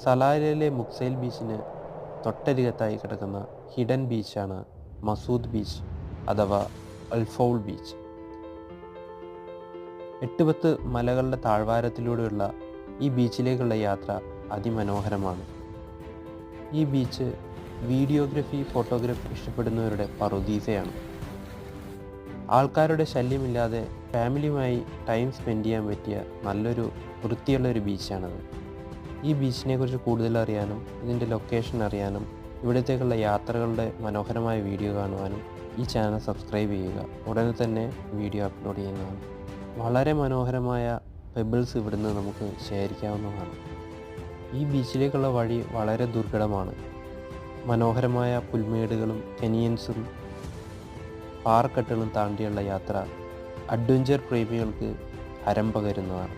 സലാലയിലെ മുക്സൈൽ ബീച്ചിന് തൊട്ടരികത്തായി കിടക്കുന്ന ഹിഡൻ ബീച്ചാണ് മസൂദ് ബീച്ച് അഥവാ അൽഫൗൾ ബീച്ച്. 8-10 മലകളുടെ താഴ്വാരത്തിലൂടെയുള്ള ഈ ബീച്ചിലേക്കുള്ള യാത്ര അതിമനോഹരമാണ്. ഈ ബീച്ച് വീഡിയോഗ്രഫി, ഫോട്ടോഗ്രാഫി ഇഷ്ടപ്പെടുന്നവരുടെ പറുദീസയാണ്. ആൾക്കാരുടെ ശല്യമില്ലാതെ ഫാമിലിയുമായി ടൈം സ്പെൻഡ് ചെയ്യാൻ പറ്റിയ നല്ലൊരു വൃത്തിയുള്ളൊരു ബീച്ചാണത്. ഈ ബീച്ചിനെ കുറിച്ച് കൂടുതൽ അറിയാനും ഇതിൻ്റെ ലൊക്കേഷൻ അറിയാനും ഇവിടത്തേക്കുള്ള യാത്രകളുടെ മനോഹരമായ വീഡിയോ കാണുവാനും ഈ ചാനൽ സബ്സ്ക്രൈബ് ചെയ്യുക. ഉടനെ തന്നെ വീഡിയോ അപ്ലോഡ് ചെയ്യുന്നതാണ്. വളരെ മനോഹരമായ പെബിൾസ് ഇവിടുന്ന് നമുക്ക് ശേഖരിക്കാവുന്നതാണ്. ഈ ബീച്ചിലേക്കുള്ള വഴി വളരെ ദുർഘടമാണ്. മനോഹരമായ പുൽമേടുകളും കനിയൻസും പാറക്കെട്ടുകളും താണ്ടിയുള്ള യാത്ര അഡ്വഞ്ചർ പ്രേമികൾക്ക് ഹരം പകരുന്നതാണ്.